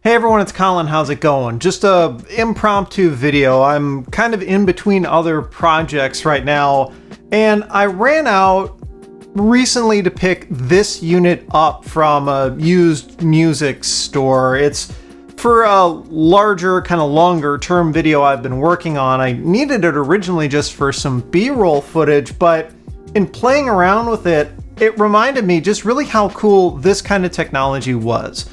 Hey everyone, it's Colin. How's it going? Just a impromptu video. I'm kind of in between other projects right now, and I ran out recently to pick this unit up from a used music store. It's for a larger, kind of longer term video I've been working on. I needed it originally just for some B-roll footage, but in playing around with it, it reminded me just really how cool this kind of technology was.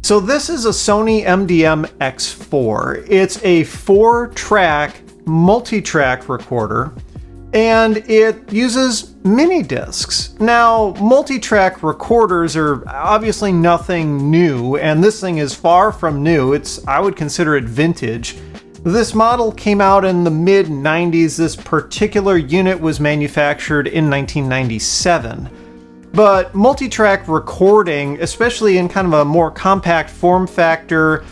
So this is a Sony MDM-X4. It's a 4-track multi-track recorder, and it uses MiniDiscs. Now, multi-track recorders are obviously nothing new, and this thing is far from new. I would consider it vintage. This model came out in the mid-90s. This particular unit was manufactured in 1997. But multi-track recording, especially in kind of a more compact form factor,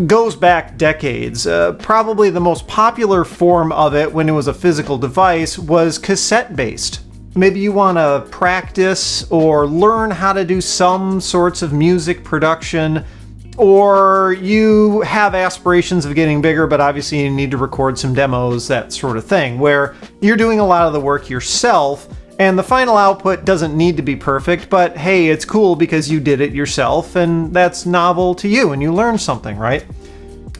goes back decades. Probably the most popular form of it when it was a physical device was cassette-based. Maybe you want to practice or learn how to do some sorts of music production, or you have aspirations of getting bigger, but obviously you need to record some demos, that sort of thing, where you're doing a lot of the work yourself. And the final output doesn't need to be perfect, but hey, it's cool because you did it yourself, and that's novel to you, and you learned something, right?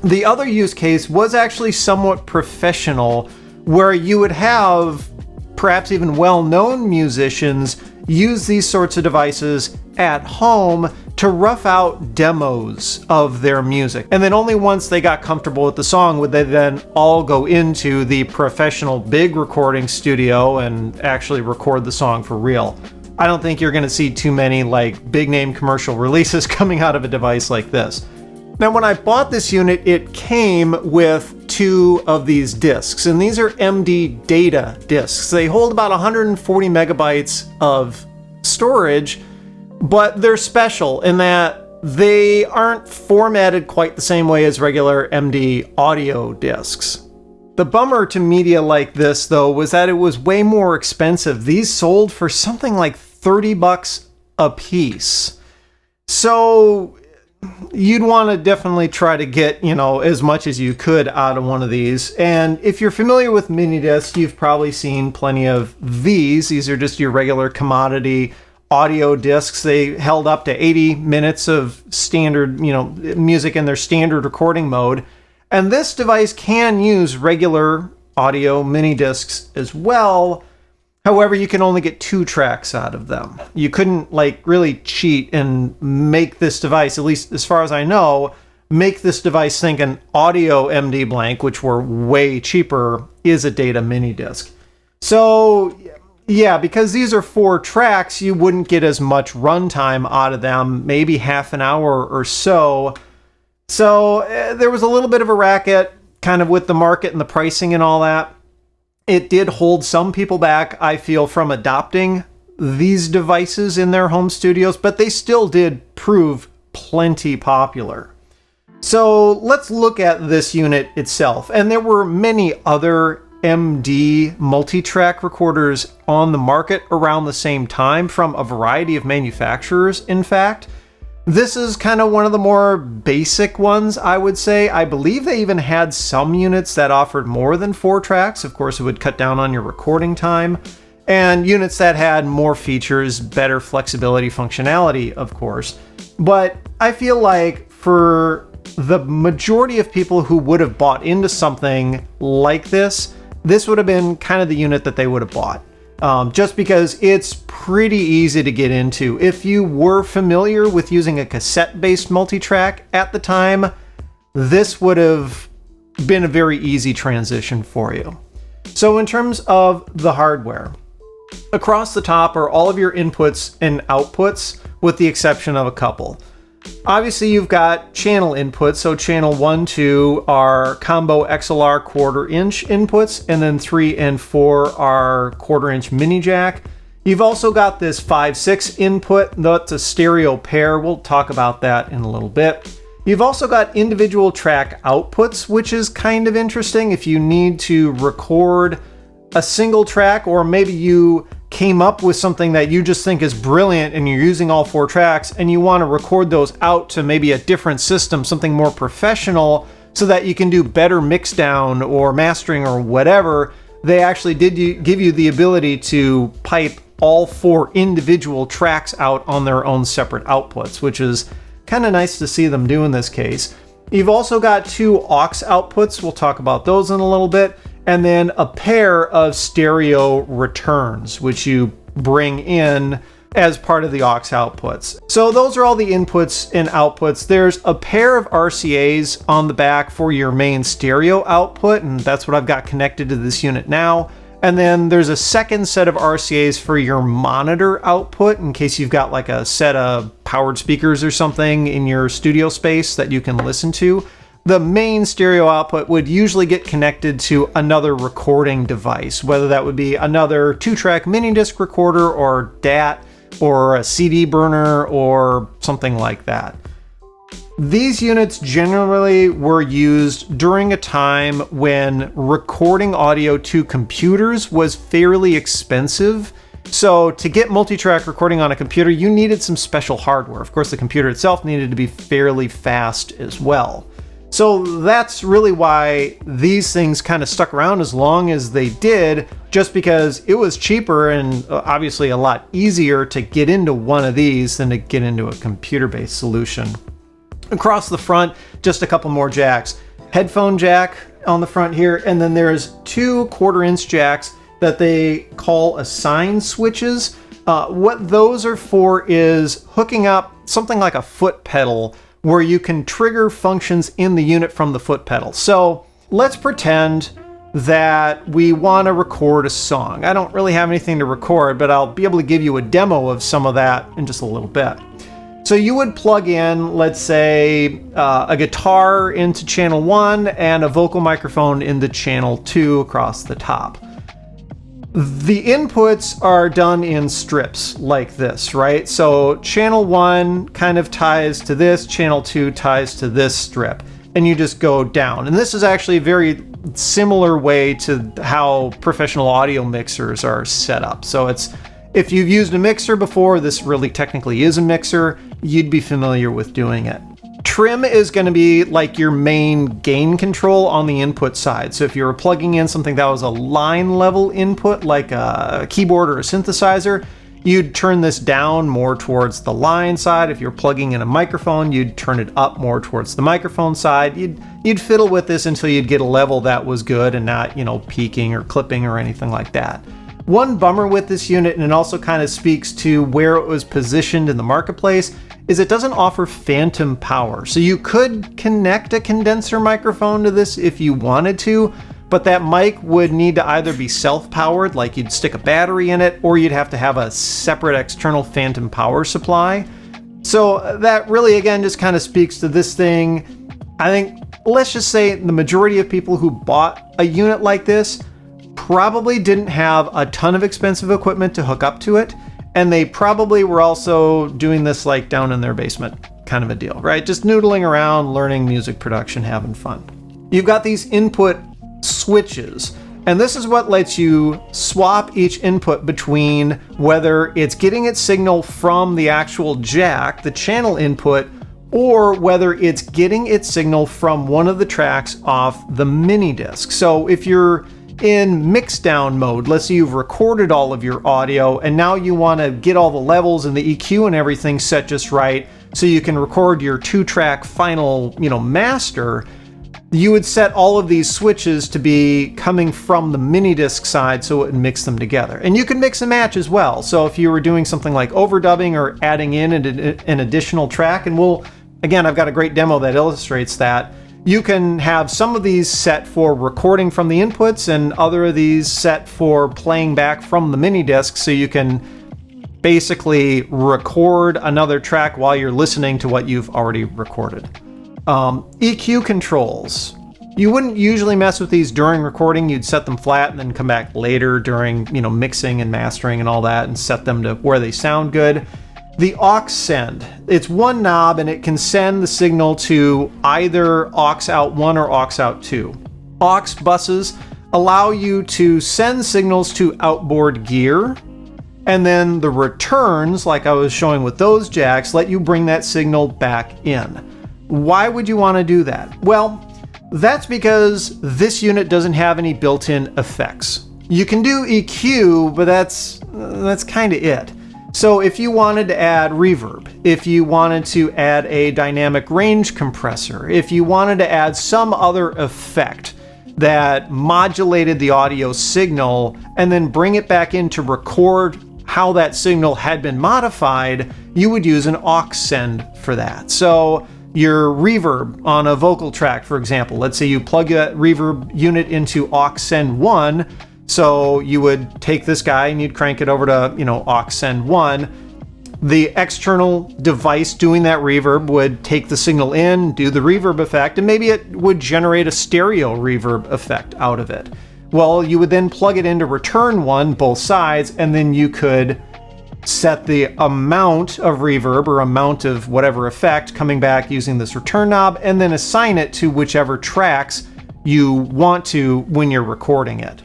The other use case was actually somewhat professional, where you would have perhaps even well-known musicians use these sorts of devices at home to rough out demos of their music. And then only once they got comfortable with the song would they then all go into the professional big recording studio and actually record the song for real. I don't think you're gonna see too many like big name commercial releases coming out of a device like this. Now, when I bought this unit, it came with 2 of these discs, and these are MD data discs. They hold about 140 megabytes of storage, but they're special in that they aren't formatted quite the same way as regular MD audio discs. The bummer to media like this, though, was that it was way more expensive. These sold for something like $30 a piece. So you'd want to definitely try to get, as much as you could out of one of these. And if you're familiar with MiniDisc, you've probably seen plenty of these. These are just your regular commodity audio discs. They held up to 80 minutes of standard, music in their standard recording mode. And this device can use regular audio mini discs as well. However, you can only get 2 tracks out of them. You couldn't really cheat and make this device, at least as far as I know, make this device think an audio MD blank, which were way cheaper, is a data mini disc. So yeah, because these are 4 tracks, you wouldn't get as much runtime out of them, maybe half an hour or so. So there was a little bit of a racket kind of with the market and the pricing and all that. It did hold some people back, I feel, from adopting these devices in their home studios, but they still did prove plenty popular. So let's look at this unit itself. And there were many other MD multi-track recorders on the market around the same time from a variety of manufacturers, in fact. This is kind of one of the more basic ones, I would say. I believe they even had some units that offered more than 4 tracks. Of course, it would cut down on your recording time. And units that had more features, better flexibility, functionality, of course. But I feel like for the majority of people who would have bought into something like this would have been kind of the unit that they would have bought. Just because it's pretty easy to get into. If you were familiar with using a cassette-based multi-track at the time, this would have been a very easy transition for you. So in terms of the hardware, across the top are all of your inputs and outputs, with the exception of a couple. Obviously, you've got channel inputs, so channel 1, 2 are combo XLR 1/4 inch inputs, and then 3 and 4 are 1/4 inch mini jack. You've also got this 5/6 input, that's a stereo pair. We'll talk about that in a little bit. You've also got individual track outputs, which is kind of interesting if you need to record a single track, or maybe you came up with something that you just think is brilliant and you're using all 4 tracks and you want to record those out to maybe a different system, something more professional, so that you can do better mix down or mastering or whatever, they actually did give you the ability to pipe all 4 individual tracks out on their own separate outputs, which is kind of nice to see them do in this case. You've also got 2 aux outputs, we'll talk about those in a little bit, and then a pair of stereo returns, which you bring in as part of the aux outputs. So those are all the inputs and outputs. There's a pair of RCAs on the back for your main stereo output, and that's what I've got connected to this unit now. And then there's a second set of RCAs for your monitor output in case you've got like a set of powered speakers or something in your studio space that you can listen to. The main stereo output would usually get connected to another recording device, whether that would be another 2-track MiniDisc recorder or DAT or a CD burner or something like that. These units generally were used during a time when recording audio to computers was fairly expensive. So to get multi-track recording on a computer, you needed some special hardware. Of course, the computer itself needed to be fairly fast as well. So that's really why these things kind of stuck around as long as they did, just because it was cheaper and obviously a lot easier to get into one of these than to get into a computer-based solution. Across the front, just a couple more jacks. Headphone jack on the front here, and then there's 2 1/4-inch jacks that they call assign switches. What those are for is hooking up something like a foot pedal where you can trigger functions in the unit from the foot pedal. So let's pretend that we want to record a song. I don't really have anything to record, but I'll be able to give you a demo of some of that in just a little bit. So you would plug in, let's say, a guitar into channel 1 and a vocal microphone into channel 2 across the top. The inputs are done in strips like this, right? So channel 1 kind of ties to this, channel 2 ties to this strip, and you just go down. And this is actually a very similar way to how professional audio mixers are set up. So if you've used a mixer before, this really technically is a mixer, you'd be familiar with doing it. Trim is going to be like your main gain control on the input side. So if you were plugging in something that was a line level input, like a keyboard or a synthesizer, you'd turn this down more towards the line side. If you're plugging in a microphone, you'd turn it up more towards the microphone side. You'd fiddle with this until you'd get a level that was good and not, peaking or clipping or anything like that. One bummer with this unit, and it also kind of speaks to where it was positioned in the marketplace, is it doesn't offer phantom power. So you could connect a condenser microphone to this if you wanted to, but that mic would need to either be self-powered, like you'd stick a battery in it, or you'd have to have a separate external phantom power supply. So that really, again, just kind of speaks to this thing. I think, let's just say the majority of people who bought a unit like this probably didn't have a ton of expensive equipment to hook up to it. And they probably were also doing this like down in their basement kind of a deal, right? Just noodling around, learning music production, having fun. You've got these input switches, and this is what lets you swap each input between whether it's getting its signal from the actual jack, the channel input, or whether it's getting its signal from one of the tracks off the MiniDisc. So if you're in mixdown mode, let's say you've recorded all of your audio and now you want to get all the levels and the EQ and everything set just right so you can record your 2-track final, master, you would set all of these switches to be coming from the MiniDisc side so it would mix them together. And you can mix and match as well. So if you were doing something like overdubbing or adding in an additional track, and again, I've got a great demo that illustrates that. You can have some of these set for recording from the inputs and other of these set for playing back from the MiniDisc, so you can basically record another track while you're listening to what you've already recorded. EQ controls. You wouldn't usually mess with these during recording. You'd set them flat and then come back later during, mixing and mastering and all that and set them to where they sound good. The Aux Send. It's one knob and it can send the signal to either aux out 1 or aux out 2. Aux buses allow you to send signals to outboard gear, and then the returns, like I was showing with those jacks, let you bring that signal back in. Why would you want to do that? Well, that's because this unit doesn't have any built-in effects. You can do EQ, but that's kind of it. So if you wanted to add reverb, if you wanted to add a dynamic range compressor, if you wanted to add some other effect that modulated the audio signal and then bring it back in to record how that signal had been modified, you would use an Aux Send for that. So your reverb on a vocal track, for example, let's say you plug that reverb unit into Aux Send 1. So you would take this guy and you'd crank it over to, Aux Send 1. The external device doing that reverb would take the signal in, do the reverb effect, and maybe it would generate a stereo reverb effect out of it. Well, you would then plug it into return 1, both sides, and then you could set the amount of reverb or amount of whatever effect coming back using this return knob, and then assign it to whichever tracks you want to when you're recording it.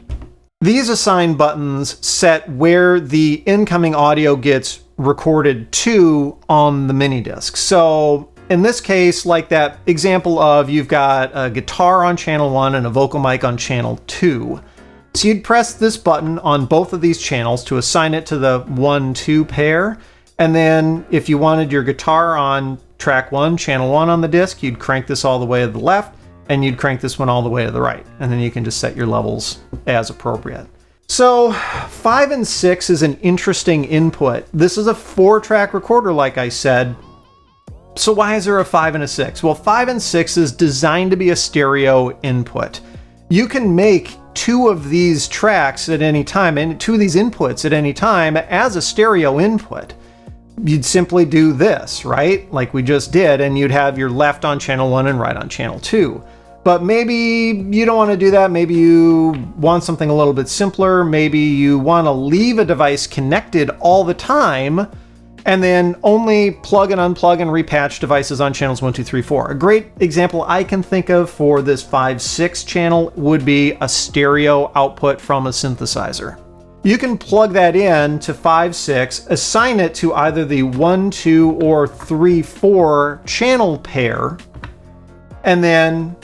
These assign buttons set where the incoming audio gets recorded to on the MiniDisc. So in this case, like that example of you've got a guitar on channel 1 and a vocal mic on channel 2. So you'd press this button on both of these channels to assign it to the 1-2 pair. And then if you wanted your guitar on track 1, channel 1 on the disc, you'd crank this all the way to the left and you'd crank this one all the way to the right. And then you can just set your levels as appropriate. So 5 and 6 is an interesting input. This is a 4-track recorder, like I said. So why is there a 5 and a 6? Well, 5 and 6 is designed to be a stereo input. You can make 2 of these tracks at any time, and 2 of these inputs at any time as a stereo input. You'd simply do this, right? Like we just did, and you'd have your left on channel 1 and right on channel 2. But maybe you don't want to do that. Maybe you want something a little bit simpler. Maybe you want to leave a device connected all the time and then only plug and unplug and repatch devices on channels 1, 2, 3, 4. A great example I can think of for this 5/6 channel would be a stereo output from a synthesizer. You can plug that in to 5/6, assign it to either the 1, 2, or 3, 4 channel pair, and then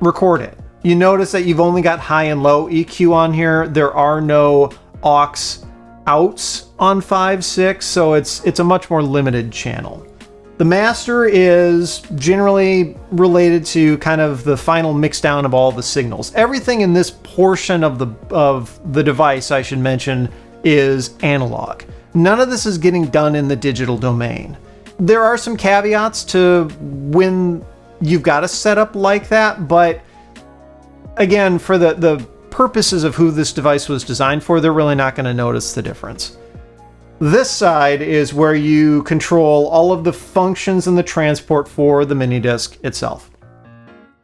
record it. You notice that you've only got high and low EQ on here. There are no aux outs on 5/6, so it's a much more limited channel. The master is generally related to kind of the final mix down of all the signals. Everything in this portion of the device, I should mention, is analog. None of this is getting done in the digital domain. There are some caveats to when you've got a setup like that, but again, for the purposes of who this device was designed for, they're really not going to notice the difference. This side is where you control all of the functions and the transport for the MiniDisc itself.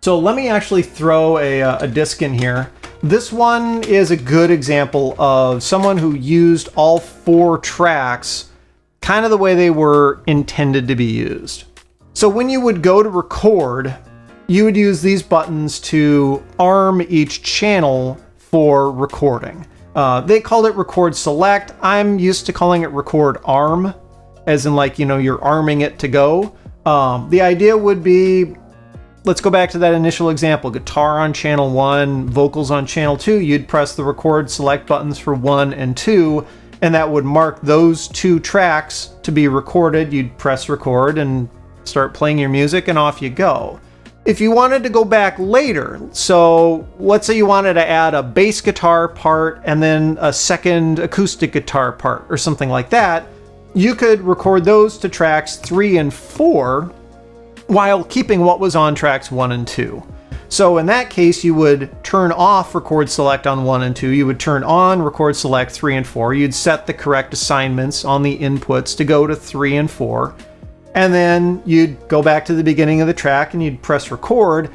So let me actually throw a disc in here. This one is a good example of someone who used all 4 tracks kind of the way they were intended to be used. So when you would go to record, you would use these buttons to arm each channel for recording. They called it record select. I'm used to calling it record arm, as in like, you're arming it to go. The idea would be, let's go back to that initial example, guitar on channel 1, vocals on channel 2. You'd press the record select buttons for 1 and 2, and that would mark those 2 tracks to be recorded. You'd press record and start playing your music, and off you go. If you wanted to go back later, so let's say you wanted to add a bass guitar part and then a second acoustic guitar part or something like that, you could record those to tracks 3 and 4 while keeping what was on tracks 1 and 2. So in that case, you would turn off record select on 1 and 2. You would turn on record select 3 and 4. You'd set the correct assignments on the inputs to go to 3 and 4. And then you'd go back to the beginning of the track and you'd press record,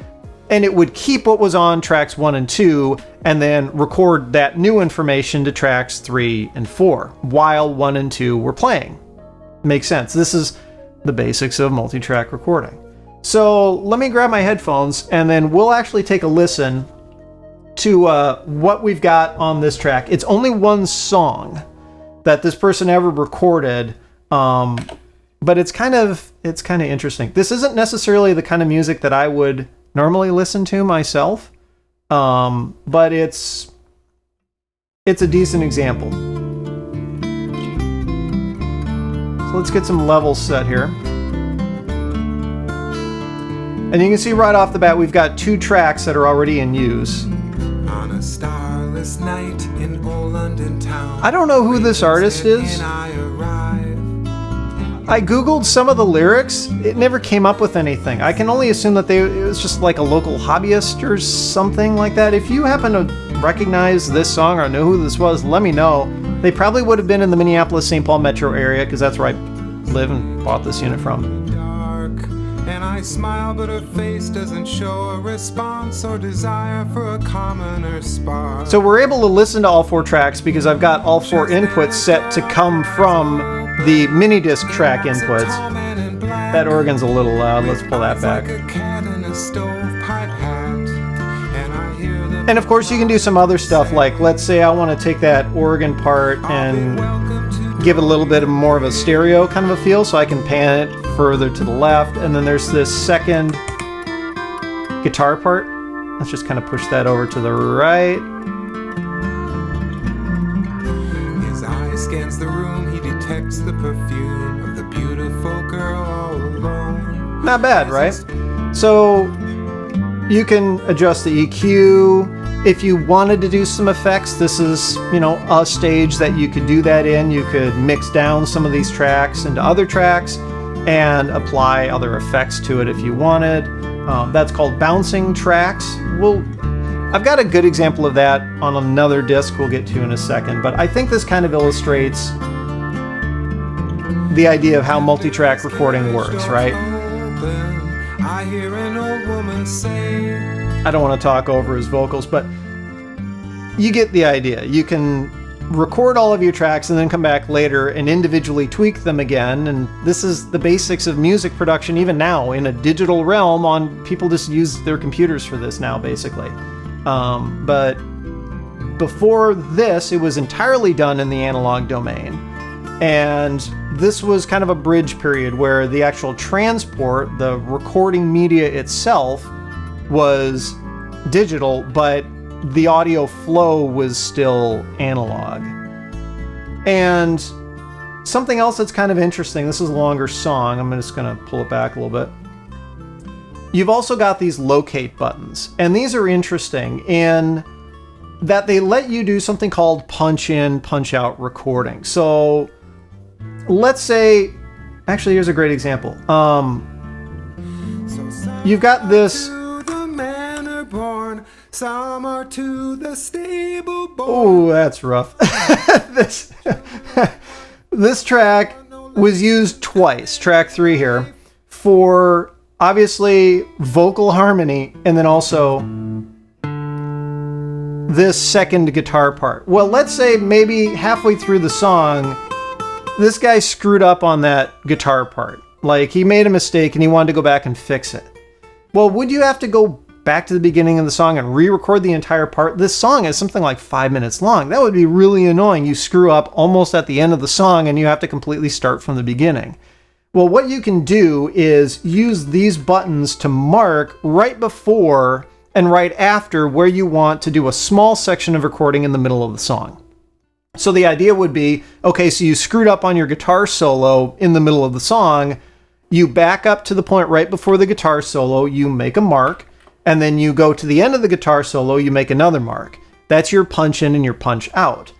and it would keep what was on tracks 1 and 2 and then record that new information to tracks 3 and 4 while 1 and 2 were playing. Makes sense. This is the basics of multi-track recording. So let me grab my headphones and then we'll actually take a listen to what we've got on this track. It's only one song that this person ever recorded, but it's kind of interesting. This isn't necessarily the kind of music that I would normally listen to myself, but it's a decent example. So let's get some levels set here. And you can see right off the bat we've got 2 tracks that are already in use. On a starless night in old London town, I don't know who this artist is. I googled some of the lyrics. It never came up with anything. I can only assume that it was just like a local hobbyist or something like that. If you happen to recognize this song or know who this was, let me know. They probably would have been in the Minneapolis-St. Paul metro area because that's where I live and bought this unit from. And I smile, but her face doesn't show a response or desire for a commoner spark. So we're able to listen to all 4 tracks because I've got all 4 inputs set to come from the MiniDisc track inputs. That organ's a little loud. Let's pull that back. And of course you can do some other stuff, like let's say I want to take that organ part and give it a little bit more of a stereo kind of a feel, so I can pan it further to the left, and then there's this second guitar part. Let's just kind of push that over to the right. His eye scans the room, he detects the perfume of the beautiful girl all alone. Not bad, right? So you can adjust the EQ. If you wanted to do some effects, this is, a stage that you could do that in. You could mix down some of these tracks into other tracks and apply other effects to it if you wanted. That's called bouncing tracks. I've got a good example of that on another disc we'll get to in a second, but I think this kind of illustrates the idea of how multi-track recording works, right? I hear an old woman say, I don't want to talk over his vocals, but you get the idea. You can record all of your tracks and then come back later and individually tweak them again. And this is the basics of music production even now in a digital realm. People just use their computers for this now, basically. But before this, it was entirely done in the analog domain. And this was kind of a bridge period where the actual transport, the recording media itself, was digital, but the audio flow was still analog. And something else that's kind of interesting, this is a longer song, I'm just going to pull it back a little bit. You've also got these locate buttons, and these are interesting in that they let you do something called punch in, punch out recording. So let's say, actually here's a great example. You've got this. Some are to the stable born. Oh, that's rough. This track was used twice, track 3 here, for obviously vocal harmony and then also this second guitar part. Well, let's say maybe halfway through the song, this guy screwed up on that guitar part. Like, he made a mistake and he wanted to go back and fix it. Well, would you have to go back to the beginning of the song and re-record the entire part? This song is something like 5 minutes long. That would be really annoying. You screw up almost at the end of the song and you have to completely start from the beginning. Well, what you can do is use these buttons to mark right before and right after where you want to do a small section of recording in the middle of the song. So the idea would be, okay, so you screwed up on your guitar solo in the middle of the song, you back up to the point right before the guitar solo, you make a mark, and then you go to the end of the guitar solo, you make another mark. That's your punch in and your punch out.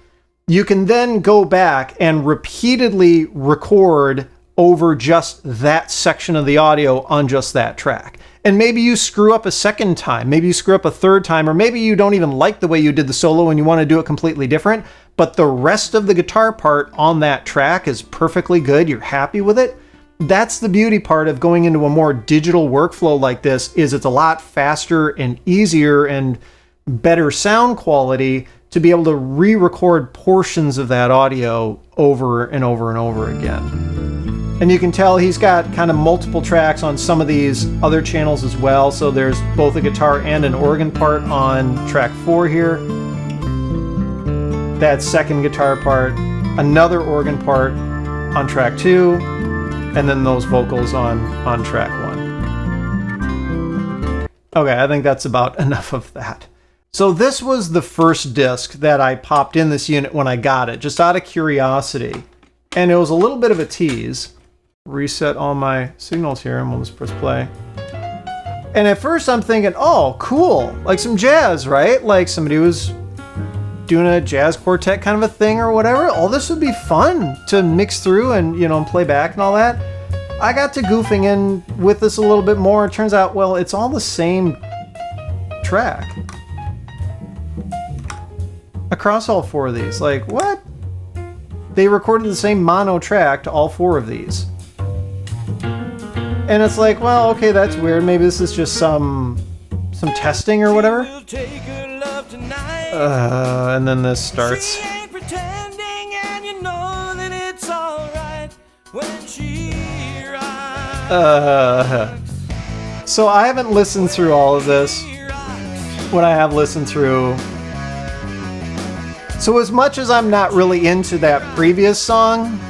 You can then go back and repeatedly record over just that section of the audio on just that track. And maybe you screw up a second time, maybe you screw up a third time, or maybe you don't even like the way you did the solo and you want to do it completely different, but the rest of the guitar part on that track is perfectly good, you're happy with it. That's the beauty part of going into a more digital workflow like this, is it's a lot faster and easier and better sound quality to be able to re-record portions of that audio over and over and over again. And you can tell he's got kind of multiple tracks on some of these other channels as well. So there's both a guitar and an organ part on track 4 here. That second guitar part, another organ part on track 2, and then those vocals on track 1. Okay, I think that's about enough of that. So this was the first disc that I popped in this unit when I got it, just out of curiosity. And it was a little bit of a tease. Reset all my signals here, and we'll just press play. And at first I'm thinking, oh, cool, like some jazz, right? Like somebody was doing a jazz quartet kind of a thing or whatever. Oh, this would be fun to mix through and, you know, and play back and all that. I got to goofing in with this a little bit more. It turns out, well, it's all the same track across all 4 of these. Like, what? They recorded the same mono track to all 4 of these. And it's like, well, okay, that's weird. Maybe this is just some testing or whatever. And then this starts. So I haven't listened through all of this. What I have listened through. So as much as I'm not really into that previous song,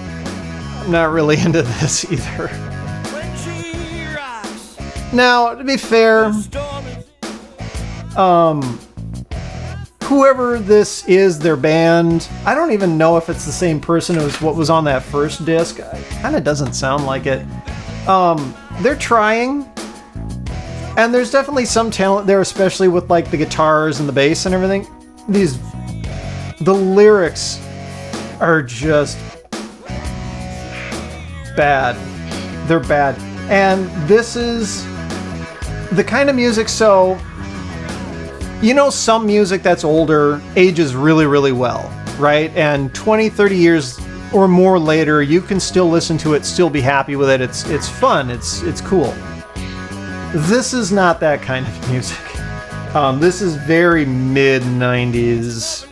I'm not really into this either. Now, to be fair, whoever this is, their band, I don't even know if it's the same person as what was on that first disc. It kind of doesn't sound like it. They're trying, and there's definitely some talent there, especially with like the guitars and the bass and everything. The lyrics are just bad. They're bad. And this is the kind of music, so, you know, some music that's older ages really, really well, right? And 20, 30 years or more later, you can still listen to it, still be happy with it. It's fun. It's cool. This is not that kind of music. This is very mid-90s.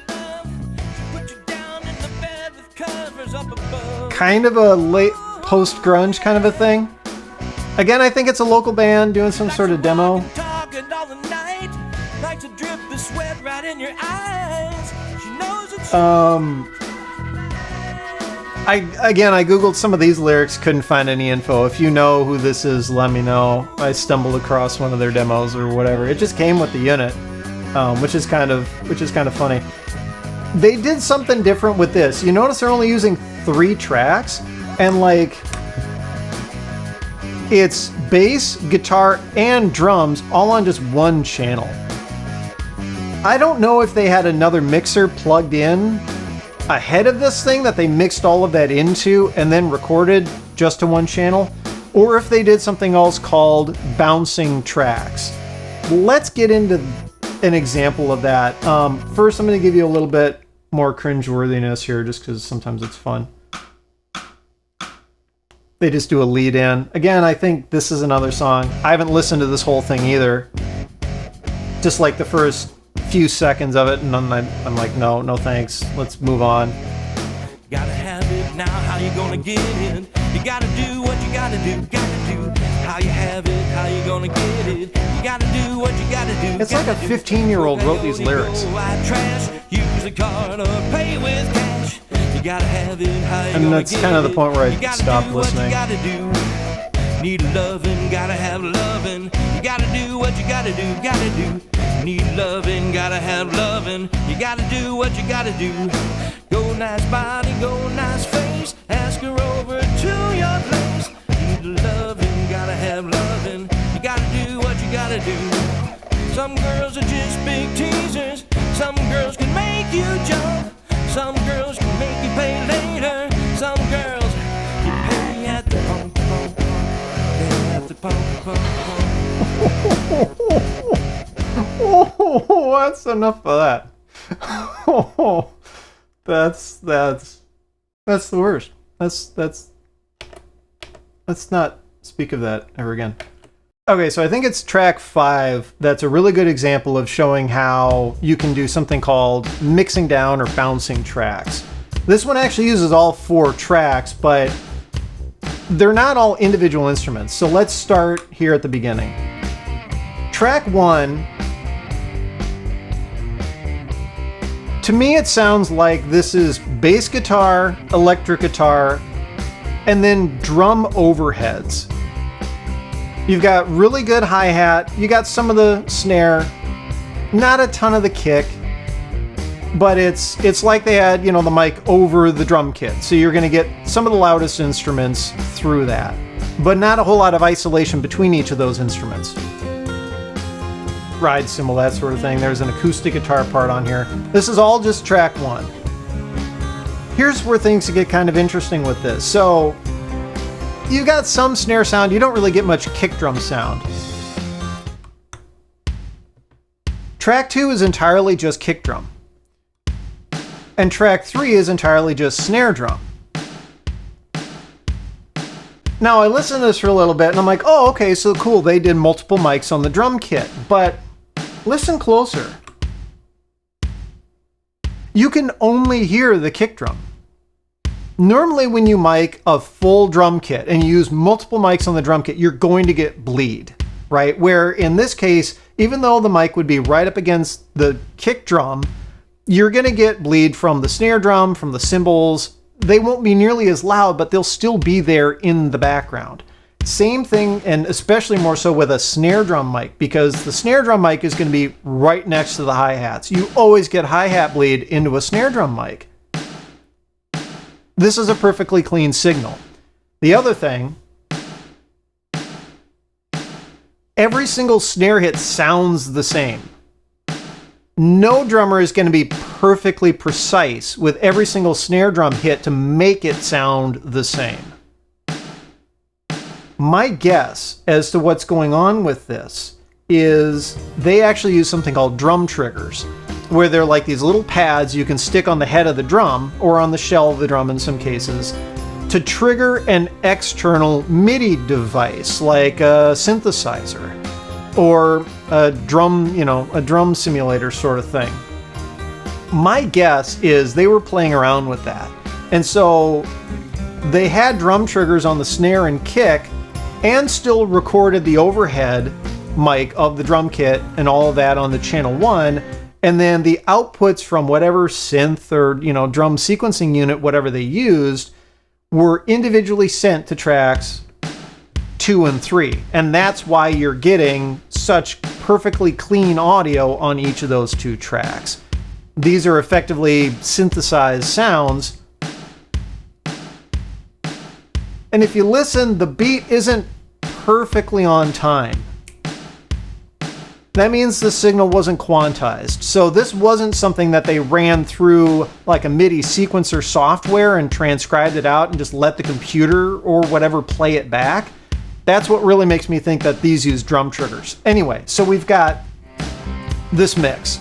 Kind of a late post-grunge kind of a thing. Again, I think it's a local band doing some sort of demo. I googled some of these lyrics, couldn't find any info. If you know who this is, let me know. I stumbled across one of their demos or whatever. It just came with the unit, which is kind of funny. They did something different with this. You notice they're only using 3 tracks, and like, it's bass, guitar, and drums all on just one channel. I don't know if they had another mixer plugged in ahead of this thing that they mixed all of that into and then recorded just to one channel, or if they did something else called bouncing tracks. Let's get into an example of that. First, I'm going to give you a little bit more cringeworthiness here, just because sometimes it's fun. They just do a lead in. Again, I think this is another song. I haven't listened to this whole thing either. Just like the first few seconds of it, and then I'm like, no thanks. Let's move on. Gotta have it now, how you gonna get it? You gotta do what you gotta do, how you have it, how you gonna get it? You gotta do what you gotta do. It's like a 15-year-old wrote these lyrics. Use the card or pay with cash. You gotta have it, how you and gonna that's kind of the point where I stopped listening. Need loving, gotta have loving. You gotta do what you gotta do, Need loving, gotta have loving. You gotta do what you gotta do. Go nice body, go nice face. Ask her over to your place. Need loving, gotta have loving. You gotta do what you gotta do. Some girls are just big teasers. Some girls can make you jump. Some girls can make you pay later. Some girls you pay at the pump. Pay at the pump. Oh, that's enough of that. Oh, that's the worst. Let's not speak of that ever again. Okay, so I think it's track 5 that's a really good example of showing how you can do something called mixing down or bouncing tracks. This one actually uses all 4 tracks, but they're not all individual instruments. So let's start here at the beginning. Track 1, to me it sounds like this is bass guitar, electric guitar, and then drum overheads. You've got really good hi-hat, you got some of the snare, not a ton of the kick, but it's like they had, the mic over the drum kit. So you're gonna get some of the loudest instruments through that, but not a whole lot of isolation between each of those instruments. Ride cymbal, that sort of thing. There's an acoustic guitar part on here. This is all just track 1. Here's where things get kind of interesting with this. So you got some snare sound, you don't really get much kick drum sound. Track 2 is entirely just kick drum. And track 3 is entirely just snare drum. Now I listened to this for a little bit and I'm like, oh, okay, so cool, they did multiple mics on the drum kit, but listen closer. You can only hear the kick drum. Normally when you mic a full drum kit and you use multiple mics on the drum kit, you're going to get bleed, right? Where in this case, even though the mic would be right up against the kick drum, you're going to get bleed from the snare drum, from the cymbals. They won't be nearly as loud, but they'll still be there in the background. Same thing, and especially more so with a snare drum mic, because the snare drum mic is going to be right next to the hi-hats. You always get hi-hat bleed into a snare drum mic. This is a perfectly clean signal. The other thing, every single snare hit sounds the same. No drummer is going to be perfectly precise with every single snare drum hit to make it sound the same. My guess as to what's going on with this is they actually use something called drum triggers, where they're like these little pads you can stick on the head of the drum or on the shell of the drum in some cases to trigger an external MIDI device like a synthesizer or a drum, a drum simulator sort of thing. My guess is they were playing around with that. And so they had drum triggers on the snare and kick and still recorded the overhead mic of the drum kit and all of that on the channel 1. And then the outputs from whatever synth or, drum sequencing unit, whatever they used, were individually sent to tracks 2 and 3. And that's why you're getting such perfectly clean audio on each of those 2 tracks. These are effectively synthesized sounds. And if you listen, the beat isn't perfectly on time. That means the signal wasn't quantized. So this wasn't something that they ran through like a MIDI sequencer software and transcribed it out and just let the computer or whatever play it back. That's what really makes me think that these use drum triggers. Anyway, so we've got this mix.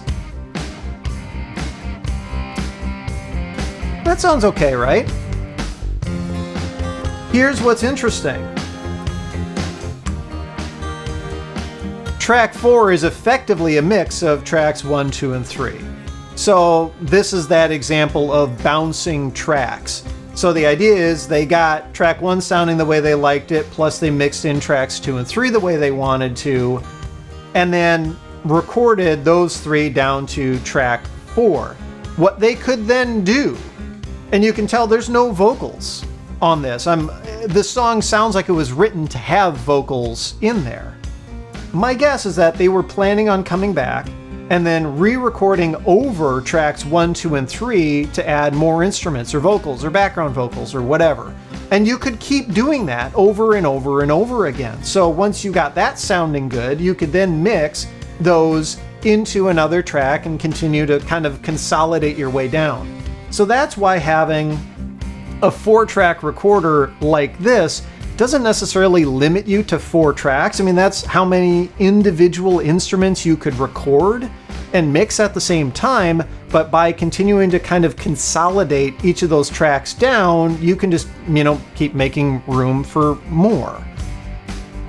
That sounds okay, right? Here's what's interesting. Track 4 is effectively a mix of tracks 1, 2, and 3. So this is that example of bouncing tracks. So the idea is they got track 1 sounding the way they liked it, plus they mixed in tracks 2 and 3 the way they wanted to, and then recorded those 3 down to track 4. What they could then do, and you can tell there's no vocals on this. This song sounds like it was written to have vocals in there. My guess is that they were planning on coming back and then re-recording over tracks 1, 2, and 3 to add more instruments or vocals or background vocals or whatever. And you could keep doing that over and over and over again. So once you got that sounding good, you could then mix those into another track and continue to kind of consolidate your way down. So that's why having a 4-track recorder like this doesn't necessarily limit you to 4 tracks. I mean, that's how many individual instruments you could record and mix at the same time, but by continuing to kind of consolidate each of those tracks down, you can just, keep making room for more.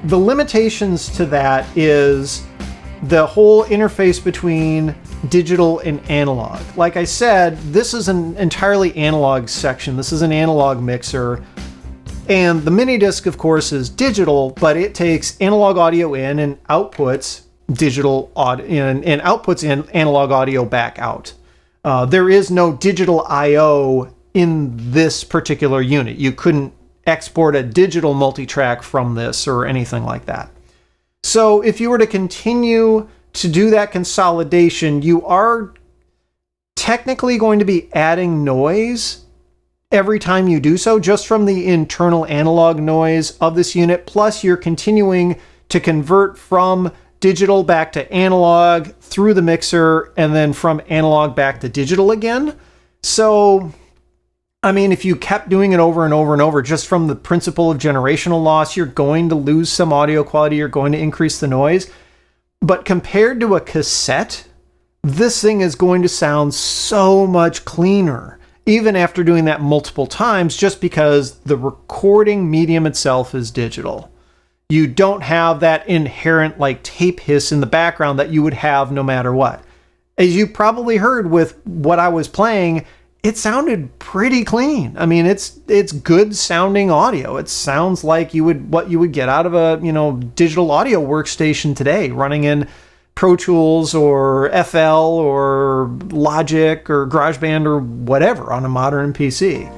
The limitations to that is the whole interface between digital and analog. Like I said, this is an entirely analog section. This is an analog mixer. And the MiniDisc, of course, is digital, but it takes analog audio in and outputs digital audio and outputs in analog audio back out. There is no digital I/O in this particular unit. You couldn't export a digital multitrack from this or anything like that. So if you were to continue to do that consolidation, you are technically going to be adding noise every time you do so, just from the internal analog noise of this unit. Plus, you're continuing to convert from digital back to analog through the mixer, and then from analog back to digital again. So, I mean, if you kept doing it over and over and over, just from the principle of generational loss, you're going to lose some audio quality, you're going to increase the noise. But compared to a cassette, this thing is going to sound so much cleaner, even after doing that multiple times, just because the recording medium itself is digital. You don't have that inherent like tape hiss in the background that you would have no matter what. As you probably heard with what I was playing, it sounded pretty clean. I mean, it's good sounding audio. It sounds like what you would get out of a, digital audio workstation today, running in Pro Tools or FL or Logic or GarageBand or whatever on a modern PC.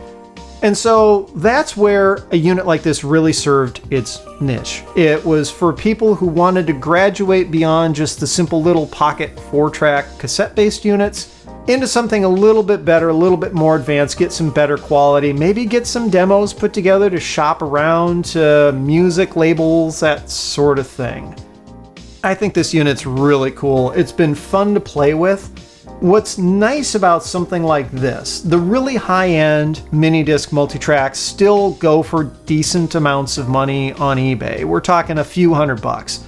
And so that's where a unit like this really served its niche. It was for people who wanted to graduate beyond just the simple little pocket 4-track cassette-based units into something a little bit better, a little bit more advanced, get some better quality, maybe get some demos put together to shop around to music labels, that sort of thing. I think this unit's really cool. It's been fun to play with. What's nice about something like this, the really high-end MiniDisc multitracks still go for decent amounts of money on eBay. We're talking a few $100.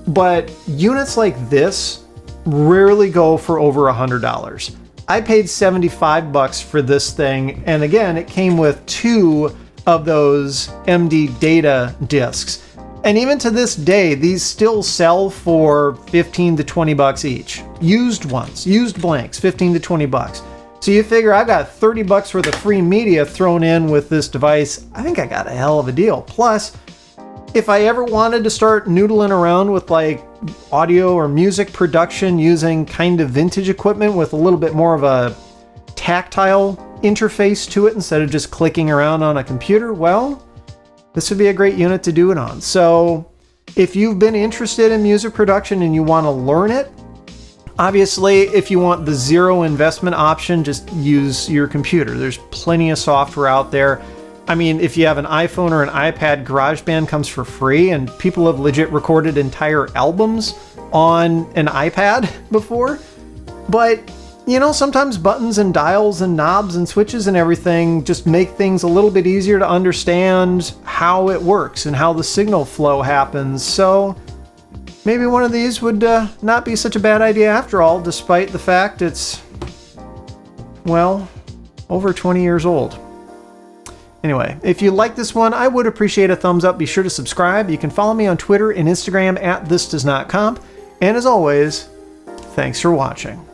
But units like this rarely go for over $100. I paid $75 for this thing, and again, it came with 2 of those MD data discs. And even to this day, these still sell for $15 to $20 each. Used ones, used blanks, $15 to $20. So you figure I got $30 worth of free media thrown in with this device. I think I got a hell of a deal. Plus, if I ever wanted to start noodling around with like audio or music production using kind of vintage equipment with a little bit more of a tactile interface to it instead of just clicking around on a computer, well, this would be a great unit to do it on. So if you've been interested in music production and you want to learn it, obviously if you want the zero investment option, just use your computer. There's plenty of software out there. I mean, if you have an iPhone or an iPad, GarageBand comes for free, and people have legit recorded entire albums on an iPad before. But sometimes buttons and dials and knobs and switches and everything just make things a little bit easier to understand how it works and how the signal flow happens. So maybe one of these would not be such a bad idea after all, despite the fact it's, well, over 20 years old. Anyway, if you like this one, I would appreciate a thumbs up. Be sure to subscribe. You can follow me on Twitter and Instagram at thisdoesnotcomp. And as always, thanks for watching.